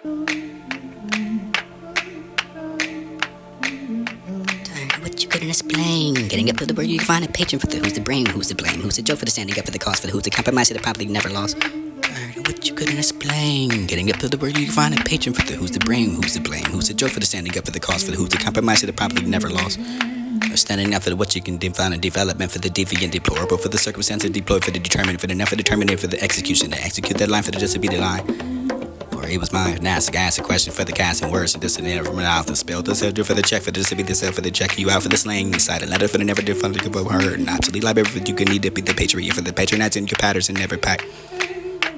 What you couldn't explain. Getting up to the word you can find a patron for the who's to blame, who's to blame, who's to joke for the standing up for the cause, for the who's to compromise to the probably never lost. What you couldn't explain. Getting up to the word you can find a patron for the who's to blame, who's to blame, who's to joke for the standing up for the cause, for the who's to compromise to the probably never lost. Standing up for the what you can define a development for the deviant, deplorable for the circumstances deployed for the determined, for the never determined, for the execution to execute that line for the just to be the line. Or it was mine, and ask a question for the casting words, and this and that from an mouth, and spell the subject for the check, for this to be the self for the check you out for the slang, silent letter for the never did fun to give her, and obsolete library for you can need to be the patriot for the patronizing your patterns and never pack.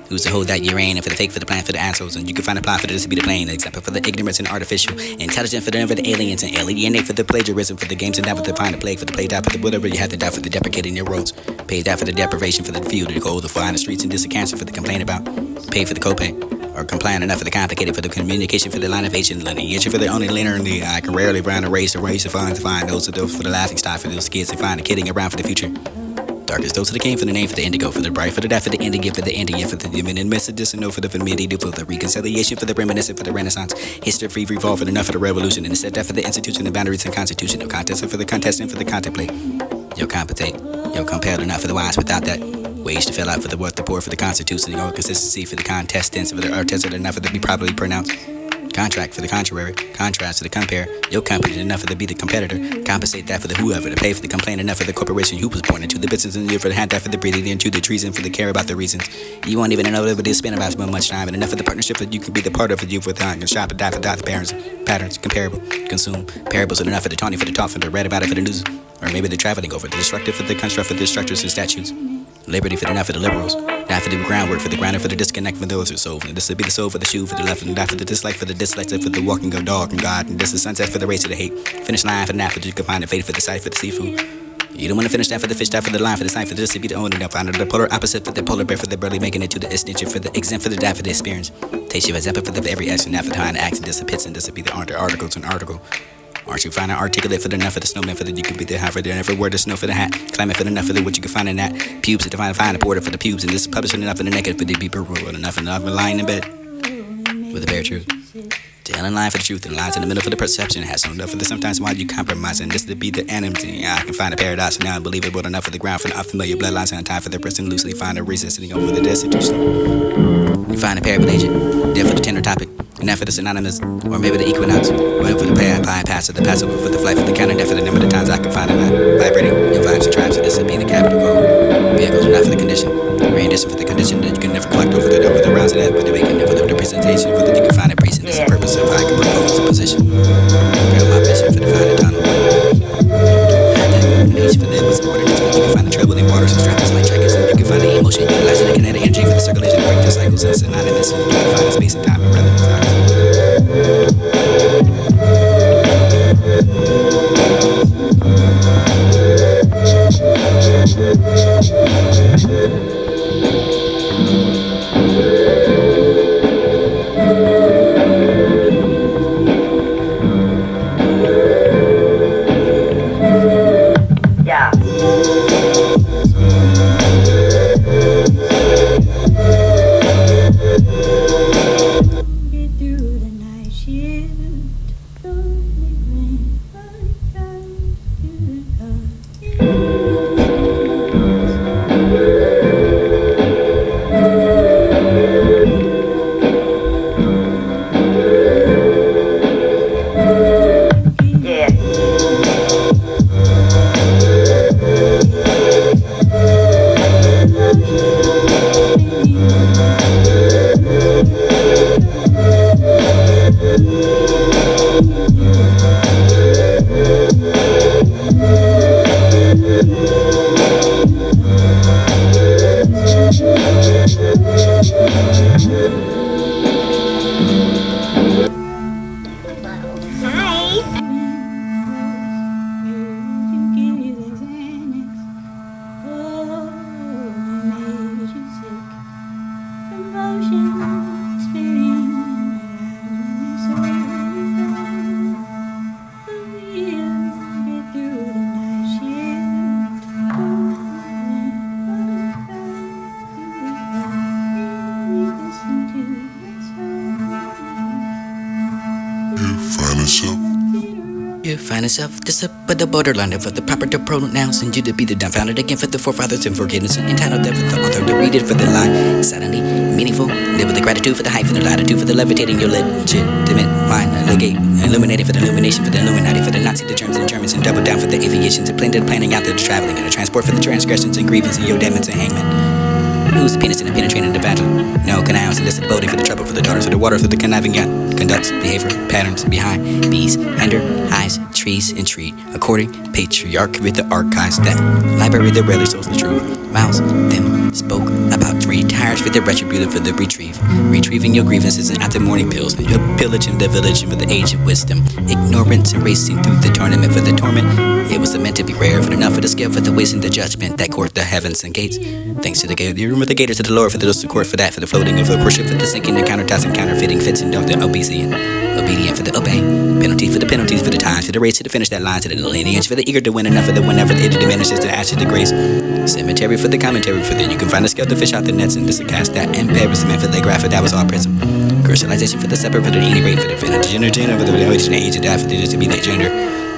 Who's to hold that you reign, and for the fake, for the plan, for the assholes, and you can find a plot for this to be the plain example for the ignorance and artificial, intelligent for the aliens, and alienate for the plagiarism, for the games and that with the find a plague, for the play out for the whatever you have to die for the deprecating your roads, paid out for the deprivation for the field, the cold, the fly in the streets, and this a cancer for the complaint about, pay for the copay, or compliant enough for the complicated, for the communication, for the line of Asian lineage, for the only linear in the eye can rarely round a race, or race to find those for the laughing stock, for those kids to find a kidding around for the future. Darkest those to the king for the name for the indigo, for the bright, for the death, for the Indian, for the Indian, for the human and medicinal, for the medieval, for the reconciliation, for the reminiscent, for the Renaissance, history free revolve, for the enough for the revolution, and the set death for the institution, the boundaries and constitution, no contest, for the contestant, for the contemplate. Yo, competate, yo, compelled enough for the wise without that. Wage to fill out for the what, the poor, for the constitution, your consistency, for the contestants, for the artists, enough for the be properly pronounced. Contract for the contrary, contrast to the compare, your company enough for the be the competitor, compensate that for the whoever, to pay for the complaint enough for the corporation who was born into the business and you for the hand that for the breathing into the treason for the care about the reasons. You won't even know what it is spend about so much time and enough for the partnership that you can be the part of it you for time and shop and die for the patterns, comparable, consume, parables and enough for the tawny for the talk for the read about it for the news, or maybe the traveling over the destructive for the construct for the structures and statutes. Liberty for the enough for the liberals, die for the groundwork for the grounder for the disconnect for those who soul. And this would be the soul for the shoe for the left and die for the dislike for the dyslexic for the walking of dog and God. And this is sunset for the race of the hate. Finish line for the nap for the you can find the fate for the sight for the seafood. You don't want to finish that for the fish, that for the line for the sign for this to be the owner. Now find the polar opposite for the polar bear for the barely making it to the extension for the exempt for the die for the experience. Taste you example for the every action, now for the behind the action. This is and this would be the articles and article. Aren't you finding articulate for the enough for the snowman for the you can be the hat for the every word the snow for the hat climate for the enough for the what you can find in that pubes to find a border for the pubes and this is publishing enough in the naked for the be purple and enough lying in bed with the bare truth. Telling line for the truth and lines in the middle for the perception has no enough for the sometimes why you compromise and this to be the enemy. I can find a paradox and now unbelievable enough for the ground for the unfamiliar bloodlines on time for the person loosely find a reason sitting over the destitution. You find a parable agent, there for the tender topic. And that for the synonymous, or maybe the equinox, or for the pie pass, the passive for the flight, for the counter, that for the number of times I can find a man vibrating your vibes and tribes, so this would be the capital goal. Vehicles are not for the condition, reindition for the condition that you can never collect over the rounds of that, but the making for the representation, for that you can find a priest, and this is the purpose of I can propose a position. Build my vision for the final tunnel. Nation for the was order, you can find the trouble in waters and straps like trackers, and you can find the emotion, utilizing the kinetic energy for the circulation, break the cycles and synonymous, and you can find the space and time and relevance. You find yourself this up at the borderline of the proper to pronounce, and you to be the dumbfounded again for the forefathers and forgiveness, and entitled there for the author to read it for the line. Suddenly, meaningful, live with the gratitude for the height, for the latitude, for the levitating your legitimate mind, legate, illuminated for the illumination, for the Illuminati, for the Nazi, the Germans and Germans, and double down for the aviations, and planning out the traveling, and the transport for the transgressions and grievances, and your demons and hangman. Who's the penis in the penetrating the vagina? No canals, and this is the boating for the trouble, for the daughters, for the water, for the conniving yacht. Conducts, behavior, patterns, behind, bees, under, highs, trees, and treat. According, patriarch with the archives that library that rarely shows the truth. Mouse, them, spoke about three tires for the retributive for the retrieve. Retrieving your grievances and after morning pills. And your pillage in the village and for the age of wisdom. Ignorance and racing through the tournament for the torment. It was meant to be rare, but enough for the scale for the waste and the judgment that court the heavens and gates. Thanks to the gate, the room of the gators to the Lord for the court for that, for the floating of the worship, for the sinking, the countertops and counterfeiting fits and don't the obedient for the obey, penalties for the times, for the race to the finish that line, to the lineage, for the eager to win enough for the whenever it diminishes the ashes the grace, cemetery for the commentary for the you can find the scale to fish out the nets and this a cast that and embarrassment for the graph that was all prism, crystallization for the separate for the any rate for the gender for the age of that for the just to be the gender.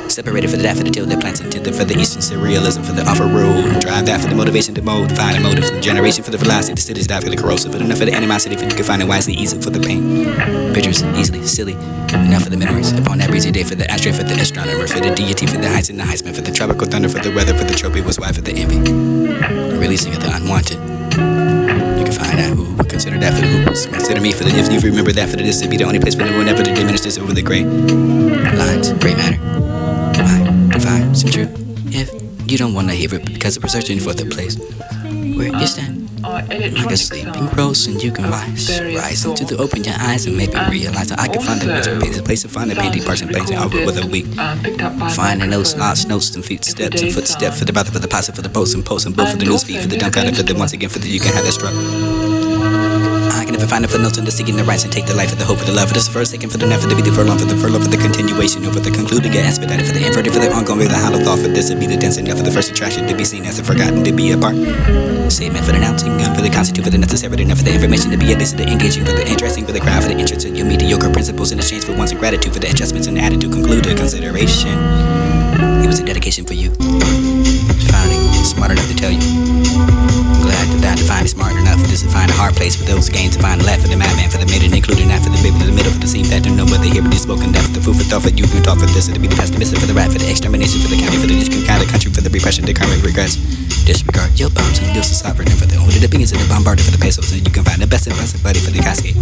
Separated for the daffodil that plants intended for the eastern surrealism for the offer rule and drive that for the motivation to mold find motives the generation for the velocity the cities that for the corrosive for enough for the animosity for you can find it wisely easy for the pain pictures easily silly enough for the memories upon that breezy day for the ashtray for the astronomer for the deity for the heights and the heisman for the tropical thunder for the weather for the trophy was why for the envy releasing of the unwanted. You can find out who would consider that for the hoops. Consider me for the if you remember that for the this to be the only place for the whenever to diminish this over the gray lines gray matter. Divine, some truth. If you don't want to hear it because we're searching for the place where you stand like a sleeping rose and you can rise into the open your eyes and maybe realize that I can find the place to find the painting parts and painting over with a week. Finding those lost notes and feet steps and footsteps for the brother for the posse for the post and both for the news feed for the dumb kind of for the once again for the you can have that struck. I can never find it for notes on the seeking the rights and take the life of the hope of the love. For this first taken for the never to be the furlong for the continuation over the concluding get expedited for the inverted for the ongoing with the hollow thought for this to be the dense enough for the first attraction to be seen as the forgotten to be a part. Statement for the announcing gun for the constitute for the necessary enough for the information to be at least the engaging for the interesting for the crowd for the interest in your mediocre principles in exchange for one's gratitude for the adjustments and attitude concluded consideration. It was a dedication for you. Finally, smart enough to tell you. I'm glad that I finally smart enough for this to find a hard place for those games to find a laugh for the madman for the maiden, including that for the baby to the middle for the scene that don't know whether here but this spoken that for the food for thought for you can talk for this to be the pessimistic for the rat for the extermination for the county for the kind of country for the repression the current regrets. Disregard your bums and use the sovereign for the only the opinions and the bombarded for the pesos and you can find the best and best buddy for the cascade.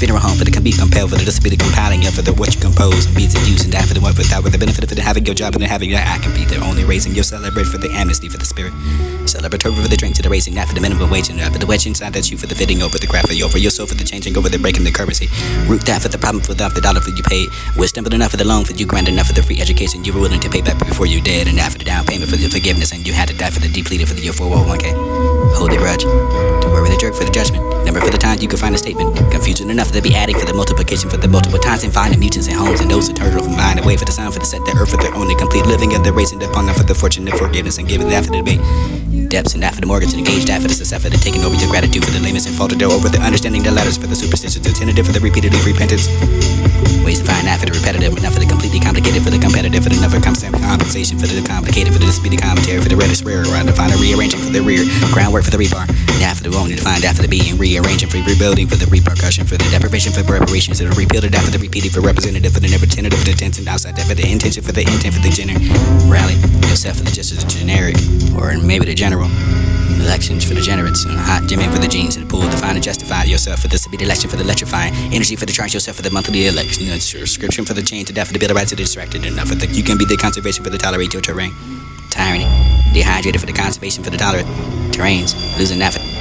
Funeral home for the can be compelled for the this to be the compiling for the what you compose and beats and use and that for the one without with the benefit of the having your job and the having that I can be there only raising your celebrate for the amnesty for the spirit. Celebratory for the drink to the racing, not for the minimum wage and for the wedge inside that you for the fitting over the graph for your soul for the changing over the breaking the currency. Root that for the problem for the dollar for you paid. Wisdom but enough for the loan for you grand enough for the free education you were willing to pay back before you dead and after the down payment for the forgiveness and you had to die for the depleted for the your 401k. Hold the grudge. To worry the jerk for the judgment. Number for the times you can find a statement. Confusion enough to be adding for the multiplication for the multiple times and finding mutants and homes and those that turtle from lying away for the sound for the set the earth for their own and complete living of the racing upon for the fortune and forgiveness and giving that for the debate. Depths and that for the mortgage and engage that for the success for the taking over your gratitude for the lamest and faltered over the understanding the letters for the superstitions the tentative for the repeatedly repentance. Ways to find that for the repetitive enough for the completely complicated for the competitive for the never compensation for the complicated for the disputed commentary for the reddish rare around the final rearranging for the rear groundwork for the rebar that for the only to find after the being rearranging for rebuilding for the repercussion for the deprivation for preparations for the repeated after the repeated for representative for the never tentative for the tension outside that for the intention for the intent for the general rally yourself for the just as generic or maybe the general elections for the generates and hot gymming for the genes and the pool to find and justify yourself for this to be the election for the electrifying energy for the charge yourself for the monthly election subscription for the change to death for the bill of rights to the distracted enough for the you can be the conservation for the tolerate your terrain tyranny dehydrated for the conservation for the tolerate terrains losing that for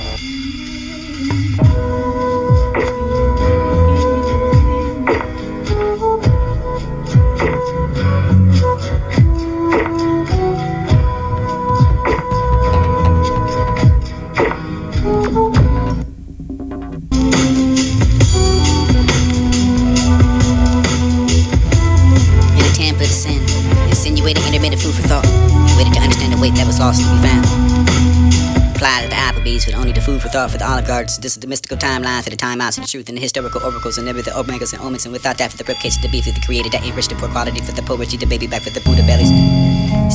insinuating intermittent food for thought. Waited to understand the weight that was lost to be found. Apply to the apple Applebee's with only the food for thought for the Olive Gardens. This is the mystical timeline for the timeouts of the truth and the historical oracles and everything omegas and omens. And without that for the ribcage of the beef of the creator that enriched the poor quality for the poetry, the baby back for the Buddha bellies.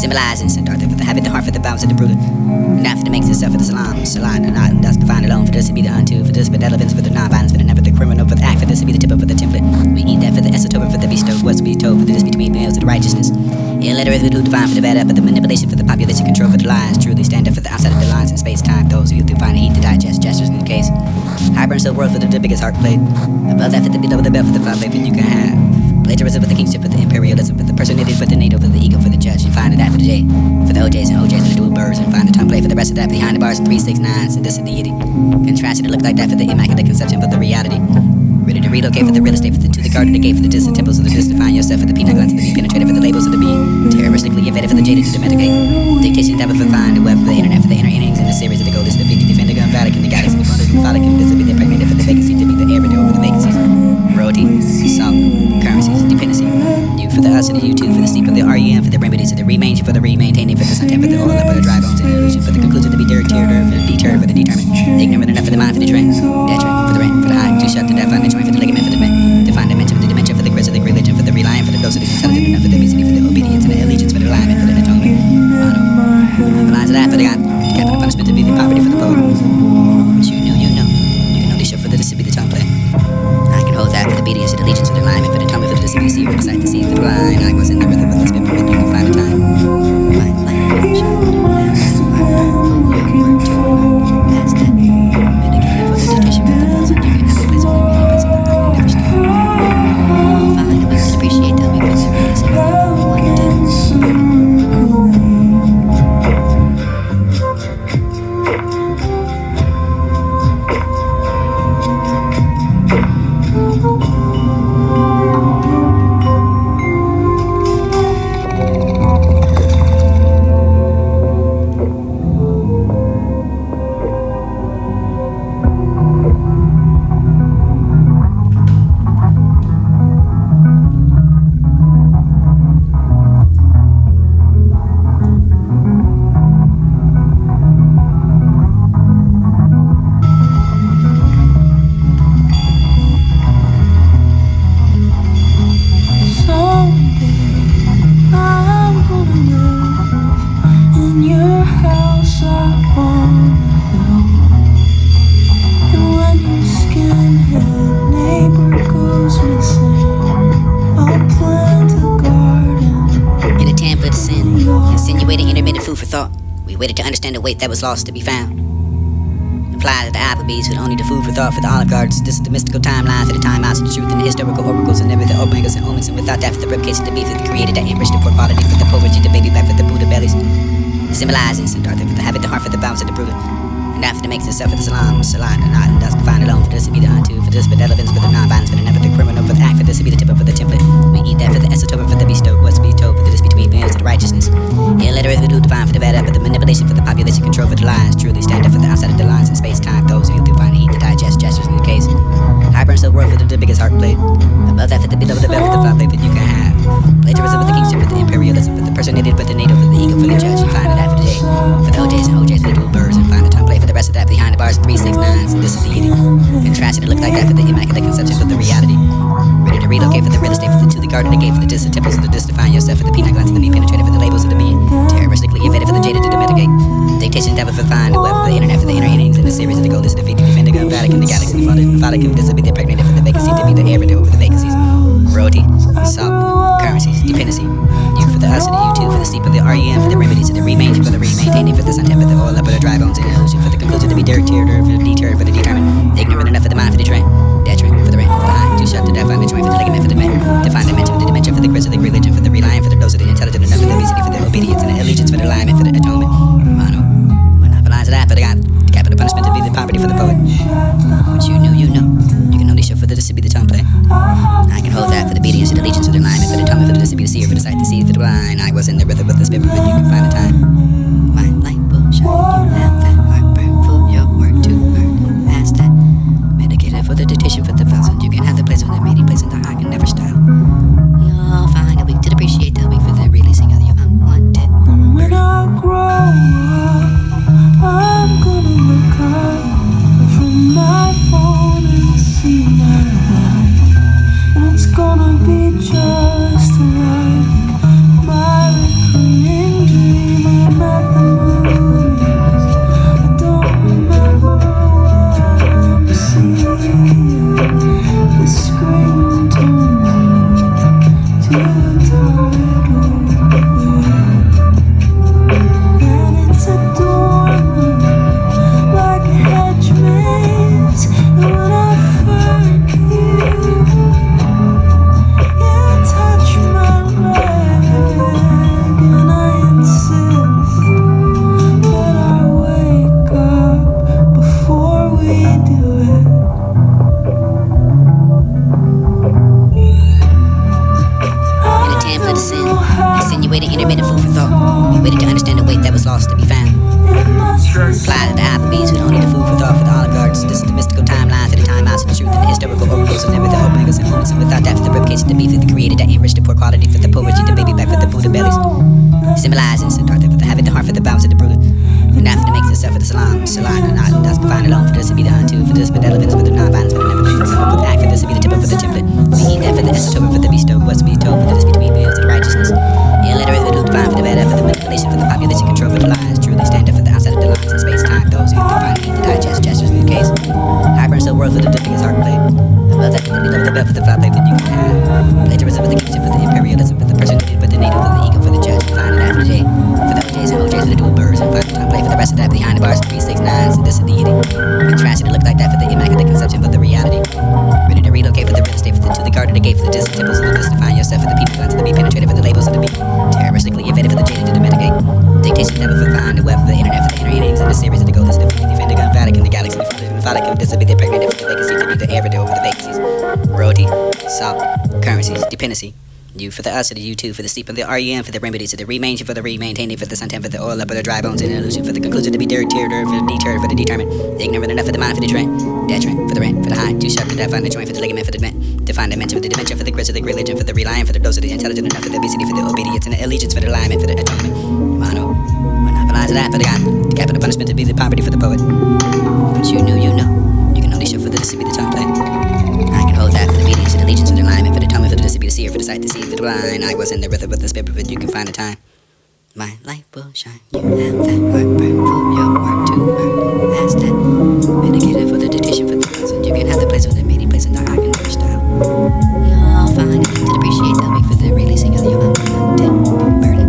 Symbolizing St. Arthur for the habit, the heart for the balance of the brutal. And after the makes itself for the salam, and not and thus divine alone. For this to be the unto, for this but relevance for the non-violence, for the never the criminal, for the act, for this to be the tip of the template. We eat that for the esoteric, for the bestowed, what's to be told, for the this between males of the righteousness. Illiterate for the divine, for the bad, but the manipulation for the population control for the lies. Truly stand up for the outside of the lines in space time. Those who do find to eat to digest, gestures in the case. High burn still world for the biggest heart plate. Above that for the below the belt for the five you can have. Plagiarism for the kingship, for the imperialism, for the personality, for the native, for the ego, for the judge. You find that for the J, for the OJs and OJs, for the dual birds, and find the tongue play for the rest of that behind the bars, 369s, and this is deity. Contrasted to look like that for the immaculate conception, for the reality. Ready to relocate for the real estate, for the to the garden, the gate, for the distant temples of the just define yourself, for the peanut glands, for the be penetrated, for the labels of the being. Terroristically invaded for the jaded to the medicate. Dictation devil for find the web, for the internet, for the inner innings, and the series of the gold is the 50 defender gun, Vatican, the galaxy, the founder, the Vatican, this will be the impregnated for the vacancy, to be the air over the vacancies. Royalty, salt, currencies, dependency. You for the us and the you too, for the sleep of the REM, for the remedies of the remains, for the remaintaining, for the suntan, for the oil up, for the dry bones, and the illusion, for the conclusion to be deterred, for the deterred, for the determined. Ignorant enough for the mind, for the train, detriment, for the rain, for the eye, to shut the death, find the joint, for the ligament, for the man, to find dimension, for the dimension, for the grace of the religion, for the reliant, for the dose of the intelligent enough, for the obesity, for the obedience, and the allegiance, for the alignment, for the atonement. The lines of that, for the God, capital punishment to be the poverty for the poet. What you know, you know. You can only show for the to be the tongue play. I can hold that for the obedience, for the allegiance, for the alignment, for the atonement, for the to be see, for the sight to see, for the blind. I was in the rhythm of the spin, but you can find a time. My life, shine, past that. Medicated for the tradition, for the bells, and you can have a place on the meeting, place on the heart, and never stop. Oh, fine, we should appreciate that we feel the release of one day. Waited to understand the weight that was lost to be found. Apply to the Applebee's with only the food for thought for the Olive Gardens. This is the mystical timeline for the timeouts of the truth and the historical oracles and everything omegas and omens. And without that for the ribcage of the beef of the creator that enriched the poor quality for the poetry, the baby back for the Buddha bellies. Symbolizing St. Arthur for the habit, the heart for the balance of the brutal. And after the makes itself for the salam, and not and thus divine alone. For this to be the unto, for this but relevance, for the non-violence, for the never the criminal, for the act, for this to be the tip of the template. We eat that for the esoteric, for the bestowed, what's to be told, for this between males of the righteousness. Illiterate for the divine, for the bad, but the manipulation for the population control for the lies. Truly stand up for the outside of the lines in space time. Those who do find to eat to digest, gestures in the case. High burn still world for the biggest heart plate. Above that for the below the belt, for the five that you can have. Plagiarism for the kingship, for the imperialism, for the personality, for the native, for the ego, for the judge. You find that for the J, for the OJs and OJs, for the dual birds, and find the tongue play for the rest of that behind the bars, 369s, and this is deity. Contrasted to look like that for the immaculate conception, for the reality. Ready to relocate for the real estate, for the to the garden, the gate, for the distant temples of the just define yourself, for the peanut glands, for the be penetrated, for the labels of the being. Terroristically invaded for the jaded to the medicate. Dictation devil for find the web, for the internet, for the inner innings, and the series of the gold is the 50 defender gun, Vatican, the galaxy, the founder, the Vatican, this will be the impregnated for the vacancy, to be the air over the vacancies. Royalty, salt, currencies, dependency. You for the us and the you too, for the sleep of the REM, for the remedies of the remains, for the remaintaining, for the suntan, for the oil up, for the dry bones, and the illusion, for the conclusion to be deterred, for the deterred, for the determined. Ignorant enough for the mind, for the train, detriment, for the rain, for the eye, to shut the death, find the joint, for the ligament, for the man, to find dimension, for the dimension, for the grace of the religion, for the reliant, for the dose of the intelligent enough, for the obesity, for the obedience, and the allegiance, for the alignment, for the atonement. Mono, when I lines of that for the God, capital punishment to be the poverty for the poet. What you know, you know. You can only show for the to be the tongue play. I can hold that for the obedience, for the allegiance, for the alignment, for the atonement, for the to be the seer, for the sight to see, for the blind. I was in the rhythm with the spirit, but you can find a time. My light will shine, you have that heart burn for your work to earn. Past that. Medicated for the dictation, for the thousand. You can have the place on the meeting place in the heart and never style. You'll find a week to appreciate the week for the releasing of your unwanted burden. When I grow up, I'm gonna look up and remain a food for thought. We waited to understand the weight that was lost to be found. Applied to the Applebee's with only the food for thought for the oligarchs. This is the mystical timeline for the timelines of the truth and the historical oracles and never the omegas and moments. And without that for the replication to be for the created that enriched the poor quality for the poverty, the baby back for the Buddha bellies. Symbolizing Siddhartha for the having the heart for the balance of the Buddha. And after the makes itself for the salam, and not and thus find alone for this to be the unto, for this but relevance for the non-violence for the never for the act for this to be the temple for the template. We eat that for the esoteric for the bestow, what's to be told for this be to be bills to the righteousness. Illiterate for the divine for the bad for the manipulation for the population control for the lies. Truly stand up for the outside of the lines in space time. Those who find the need to digest gestures in the case. High burn so world for the biggest heart play. Above that for the beloved the belt for the fly play that you can have. Plagiarism for the kitchen for the imperialism for the personated for the native for the ego for the judge. Find it after the day. For the OJs and OJs for the dual birds. And find time play for the rest of that behind the bars 369s and this is the deity. Contrasted to look like that for the immaculate conception for the reality. Ready to relocate for the real estate for the to the guard of the gate for the distant temples of the define yourself for the people not to be penetrated for the labels of the beat. Terroristically invaded for the jaded to the mitigate. Dictation never for find the web for the internet for the inner innings and the series of the golden sniff. Defend the gun Vatican, the galaxy for the phallic of this will be the pregnant for the vacancy to be the air for the vacancies. Royalty, salt, currencies, dependency. You for the us, the you too, for the sleep of the REM, for the remedies, for the remain, for the remaintaining, for the suntan, for the oil up of the dry bones, and illusion, for the conclusion to be deterred, for the deterred, for the determined, ignorant enough for the mind, for the detriment, for the rent, for the high, too sharp, for the find the joint, for the ligament, for the define dimension, for the dimension, for the grist of the religion, for the reliant, for the dose of the intelligent enough, for the obesity, for the obedience, and the allegiance, for the alignment, for the atonement. Mono, monopolize that, for the God, the capital punishment to be the poverty for the poet. Once you knew, you know. You can only show for the to be the tongue play. I can hold that for the obedience, for the allegiance, for the alignment, for the atonement, for the to be the seer, for the sight to see, for the blind. I was in the rhythm with the spirit, but you can find the time. My light will shine. You have that work, burn for your work to earn. Who has that? Medicated for the dictation, for the thousand. You can have the place for the meeting place in the heart and the style. You'll find it to appreciate the week for the releasing of your unwanted burden.